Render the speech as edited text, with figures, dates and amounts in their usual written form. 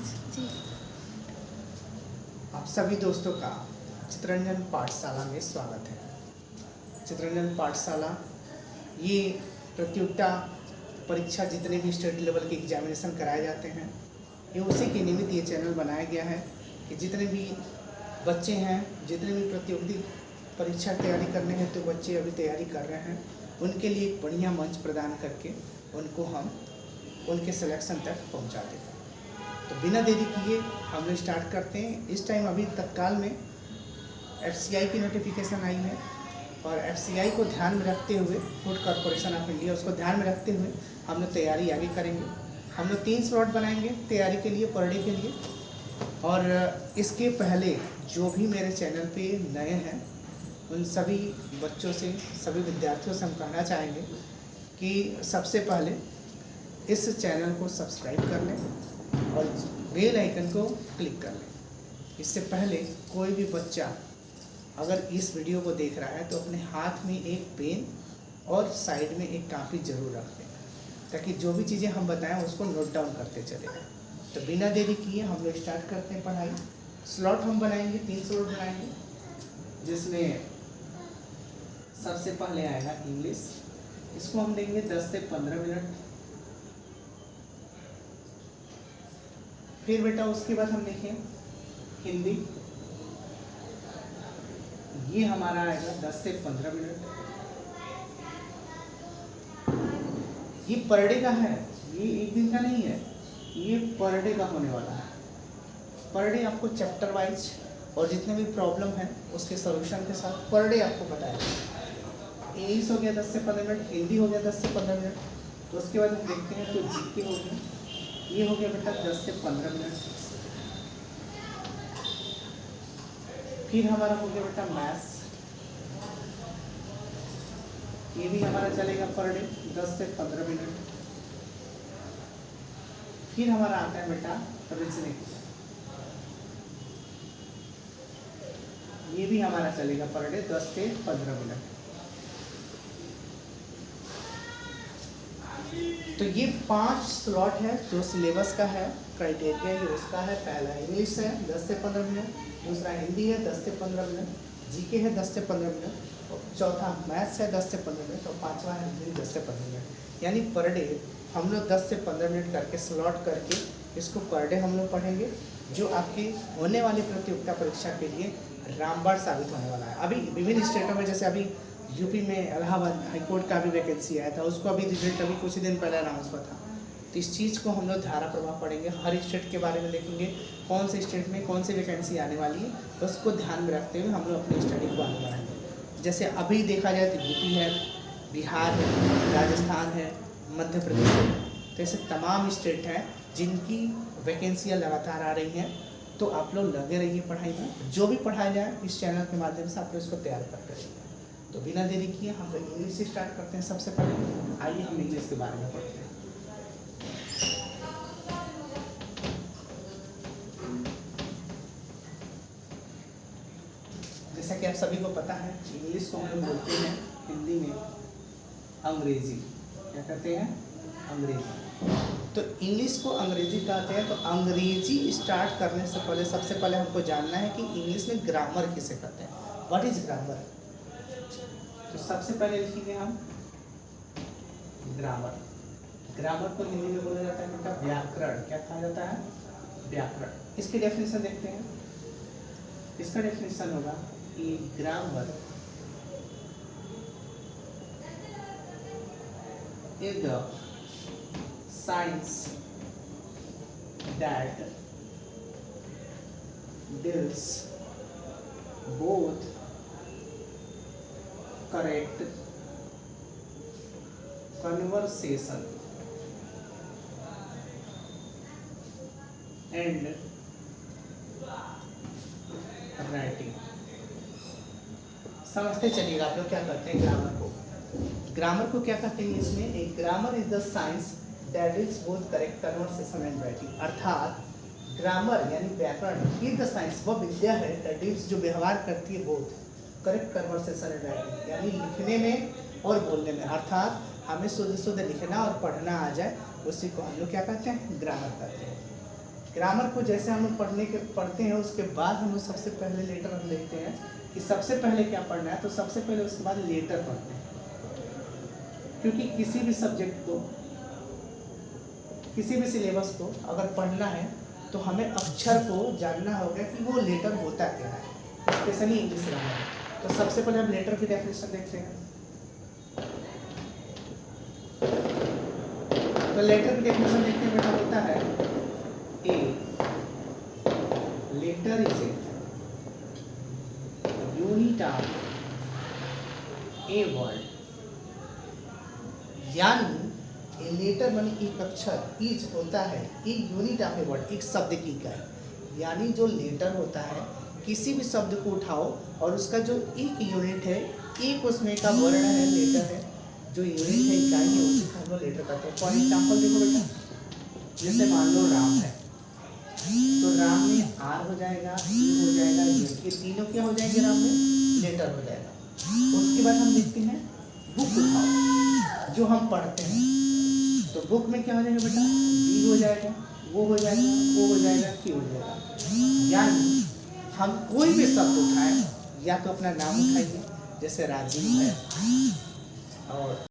जी। आप सभी दोस्तों का चित्ररंजन पाठशाला में स्वागत है। चित्ररंजन पाठशाला ये प्रतियोगिता परीक्षा जितने भी स्टेट लेवल के एग्जामिनेशन कराए जाते हैं, ये उसी के निमित्त ये चैनल बनाया गया है कि जितने भी बच्चे हैं, जितने भी प्रतियोगिता परीक्षा तैयारी करने हैं तो बच्चे अभी तैयारी कर रहे हैं, उनके लिए एक बढ़िया मंच प्रदान करके उनको हम उनके सिलेक्शन तक पहुंचा देते हैं। तो बिना देरी किए हम लोग स्टार्ट करते हैं। इस टाइम अभी तत्काल में FCI की नोटिफिकेशन आई है और FCI को ध्यान में रखते हुए, फूड कॉरपोरेशन ऑफ इंडिया, उसको ध्यान में रखते हुए हम लोग तैयारी आगे करेंगे। हम लोग 3 स्लॉट बनाएंगे तैयारी के लिए, पर डे के लिए। और इसके पहले जो भी मेरे चैनल पे नए हैं उन सभी बच्चों से, सभी विद्यार्थियों से हम कहना चाहेंगे कि सबसे पहले इस चैनल को सब्सक्राइब कर लें और बेल आइकन को क्लिक कर लें। इससे पहले कोई भी बच्चा अगर इस वीडियो को देख रहा है तो अपने हाथ में एक पेन और साइड में एक कापी जरूर रख लें, ताकि जो भी चीज़ें हम बताएं उसको नोट डाउन करते चले। तो बिना देरी किए हम लोग स्टार्ट करते हैं पढ़ाई। स्लॉट हम बनाएंगे, 3 स्लॉट बनाएंगे, जिसमें सबसे पहले आएगा इंग्लिश। इसको हम देंगे 10 से 15 मिनट। फिर बेटा उसके बाद हम देखें हिंदी, ये हमारा आएगा 10 से 15 मिनट। ये पर डे का है, ये एक दिन का नहीं है, ये पर डे का होने वाला है। पर डे आपको चैप्टर वाइज और जितने भी प्रॉब्लम है उसके सॉल्यूशन के साथ पर डे आपको बताएगा। इंग्लिश हो गया 10 से 15 मिनट, हिंदी हो गया 10 से 15 मिनट। तो उसके बाद हम देखते हैं तो जीके हो गया, ये हो गया बेटा 10 से 15 मिनट। फिर हमारा हो गया बेटा मैथ्स, ये भी हमारा चलेगा पर डे 10 से 15 मिनट। फिर हमारा आता है बेटा रीजनिंग, ये भी हमारा चलेगा पर डे 10 से 15 मिनट। तो ये 5 स्लॉट है जो सिलेबस का है, क्राइटेरिया ये उसका है। पहला इंग्लिश है 10 से 15 मिनट, दूसरा हिंदी है 10 से 15 मिनट, जीके है 10 से 15 मिनट, और चौथा मैथ्स है 10 से 15 मिनट, और पांचवा है हिंदी 10 से 15 मिनट। यानी पर डे हम लोग 10 से 15 मिनट करके स्लॉट करके इसको पर डे हम लोग पढ़ेंगे, जो आपकी होने वाली प्रतियोगिता परीक्षा के लिए रामबाण साबित होने वाला है। अभी विभिन्न स्टेटों में, जैसे अभी यूपी में इलाहाबाद हाईकोर्ट का भी वैकेंसी आया था, उसको अभी रिजल्ट अभी कुछ दिन पहले अनाउंस हुआ था। तो इस चीज़ को हम लोग धारा प्रभाव पढ़ेंगे, हर स्टेट के बारे में देखेंगे, कौन से स्टेट में कौन सी वैकेंसी आने वाली है, तो उसको ध्यान में रखते हुए हम लोग अपनी स्टडी को आगे बढ़ाएंगे। जैसे अभी देखा जाए तो यूपी है, बिहार है, राजस्थान है, मध्य प्रदेश है, तो ऐसे तमाम स्टेट हैं जिनकी वैकेंसियाँ लगातार आ रही हैं। तो आप लोग लगे रहिए पढ़ाई में, जो भी पढ़ाया जाए इस चैनल के माध्यम से आप लोग इसको तैयार कर करेंगे। तो बिना देरी किए हम लोग इंग्लिश से स्टार्ट करते हैं। सबसे पहले आइए हम इंग्लिश के बारे में पढ़ते हैं। जैसा कि आप सभी को पता है, इंग्लिश को हम लोग बोलते हैं हिंदी में अंग्रेजी। क्या कहते हैं? अंग्रेजी। तो इंग्लिश को अंग्रेजी कहते हैं। तो अंग्रेजी स्टार्ट करने से पहले सबसे पहले हमको जानना है कि इंग्लिश में ग्रामर किसे कहते हैं। What is grammar? तो सबसे पहले लिखेंगे हम ग्रामर। ग्रामर को हिंदी में बोला जाता है बेटा व्याकरण। क्या कहा जाता है? व्याकरण। इसकी डेफिनेशन देखते हैं। इसका डेफिनेशन होगा कि grammar is the science that deals both correct conversation and writing। समझते चलिएगा आप लोग क्या करते हैं ग्रामर को। ग्रामर को क्या कहते हैं इसमें? एक grammar is the science that is both correct conversation and writing. अर्थात ग्रामर यानी व्याकरण इज द साइंस, वह विद्या है दैट इज जो व्यवहार करती है both correct conversation and writing, यानी लिखने में और बोलने में। अर्थात हमें शुद्ध शुद्ध लिखना और पढ़ना आ जाए, उसी को हम लोग क्या कहते हैं? ग्रामर कहते हैं। ग्रामर को जैसे हम लोग पढ़ते हैं, उसके बाद हम लोग सबसे पहले लेटर हम देखते हैं कि सबसे पहले क्या पढ़ना है, तो सबसे पहले उसके बाद लेटर पढ़ते हैं। क्योंकि किसी भी सब्जेक्ट को, किसी भी सिलेबस को अगर पढ़ना है तो हमें अक्षर को जानना होगा कि वो लेटर होता क्या है, स्पेशली इंग्लिश ग्रामर। तो सबसे पहले हम लेटर की डेफिनेशन देखते हैं। तो लेटर की डेफिनेशन देखते हैं बेटा, होता है a letter is a unit of a word, यानी ए लेटर माने एक अक्षर, इज होता है एक यूनिट ऑफ ए वर्ड, एक शब्द की इकाई। यानी जो लेटर होता है, किसी भी शब्द को उठाओ और उसका जो एक यूनिट है, एक उसमें का वर्ण है, लेटर है, जो यूनिट है, इकाई है, उसे हम लोग लेटर कहते हैं। फॉर एग्जाम्पल देखो बेटा, जैसे मान लो राम है, तो राम में आर हो जाएगा, ई हो जाएगा, ये तीनों क्या हो जाएंगे, राम में लेटर हो जाएगा। उसके बाद हम देखते हैं बुक उठाओ, जो हम पढ़ते हैं, तो बुक में क्या हो जाएगा बेटा, बी हो जाएगा, वो हो जाएगा, वो हो जाएगा, क्यू हो जाएगा। यानी हम कोई भी शब्द उठाएं, या तो अपना नाम उठाइए, जैसे राजीव है, और